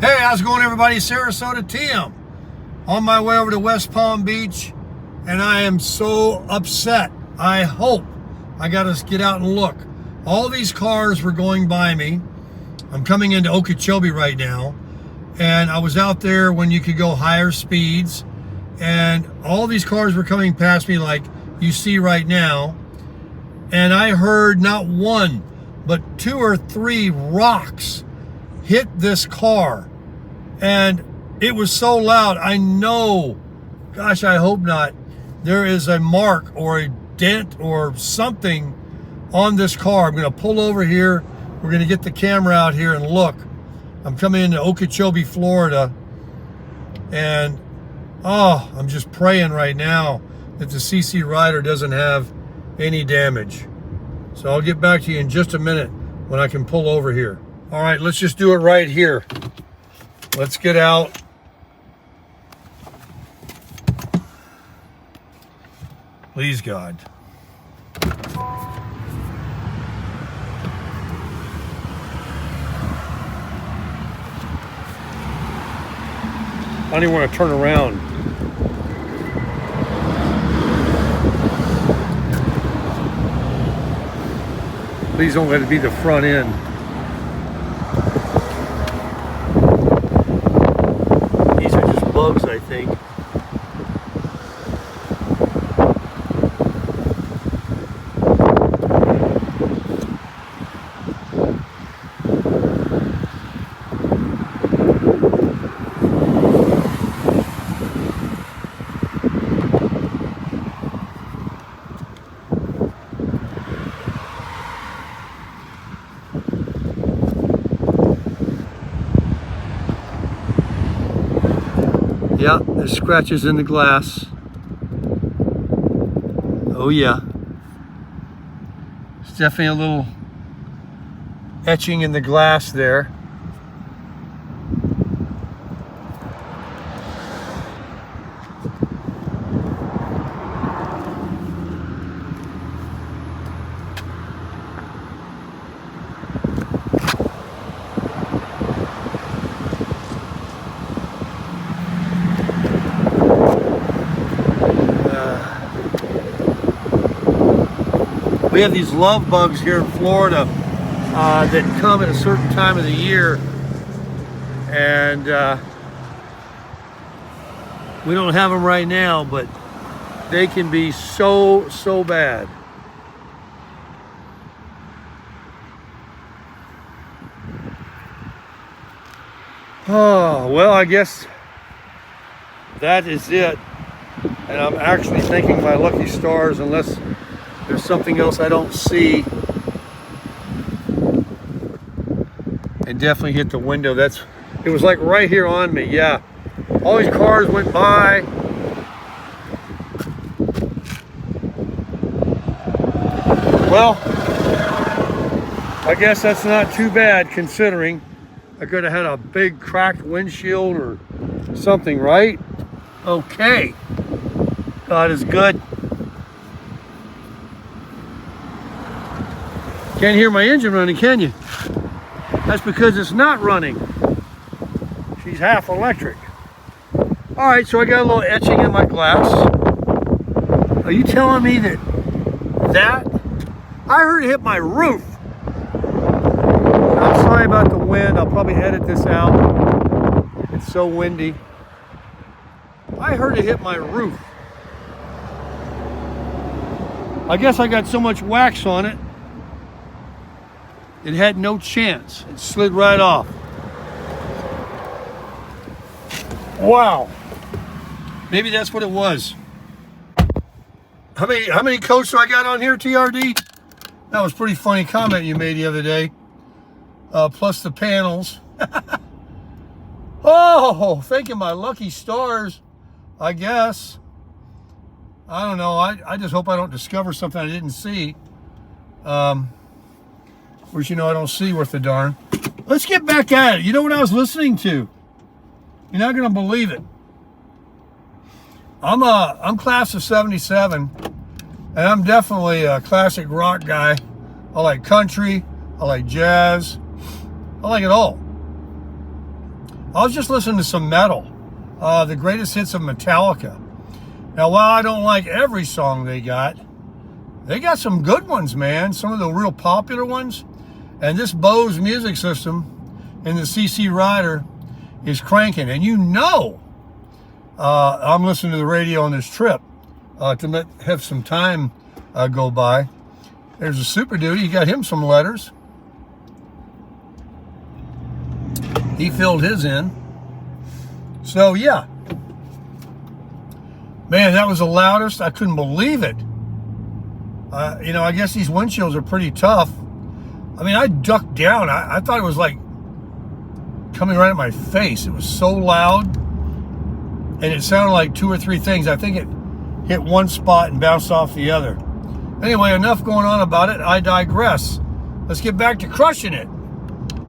Hey, how's it going, everybody? Sarasota Tim. On my way over to West Palm Beach, and I am so upset. I hope I got to get out and look. All these cars were going by me. I'm coming into Okeechobee right now, and I was out there when you could go higher speeds, and all these cars were coming past me like you see right now, and I heard not one, but 2 or 3 rocks hit this car. And it was so loud. I know, gosh, I hope not, there is a mark or a dent or something on this car. I'm going to pull over here. We're going to get the camera out here and look. I'm coming into Okeechobee, Florida. And, I'm just praying right now that the CC Rider doesn't have any damage. So I'll get back to you in just a minute when I can pull over here. All right, let's just do it right here. Let's get out. Please, God. I don't even want to turn around. Please don't let it be the front end. Bugs, I think. Yeah, there's scratches in the glass. Oh yeah. There's definitely a little etching in the glass there. We have these love bugs here in Florida that come at a certain time of the year, and we don't have them right now, but they can be so bad. Oh, well, I guess that is it. And I'm actually thanking my lucky stars, unless there's something else I don't see. And definitely hit the window. It was like right here on me, yeah. All these cars went by. Well, I guess that's not too bad considering I could have had a big cracked windshield or something, right? Okay. God is good. Can't hear my engine running, can you? That's because it's not running. She's half electric. All right, so I got a little etching in my glass. Are you telling me that I heard it hit my roof? I'm sorry about the wind. I'll probably edit this out. It's so windy. I heard it hit my roof. I guess I got so much wax on it, it had no chance. It slid right off. Wow. Maybe that's what it was. How many coats do I got on here, TRD? That was a pretty funny comment you made the other day. Plus the panels. Oh, thanking my lucky stars, I guess. I don't know. I just hope I don't discover something I didn't see. Which, you know, I don't see worth a darn. Let's get back at it. You know what I was listening to? You're not going to believe it. I'm class of 77, and I'm definitely a classic rock guy. I like country. I like jazz. I like it all. I was just listening to some metal, the greatest hits of Metallica. Now, while I don't like every song they got some good ones, man. Some of the real popular ones. And this Bose music system in the CC Rider is cranking. And you know, I'm listening to the radio on this trip to have some time go by. There's a Super Duty. You got him some letters. He filled his in. So, yeah. Man, that was the loudest. I couldn't believe it. You know, I guess these windshields are pretty tough. I mean, I ducked down. I thought it was like coming right at my face. It was so loud. And it sounded like two or three things. I think it hit one spot and bounced off the other. Anyway, enough going on about it. I digress. Let's get back to crushing it.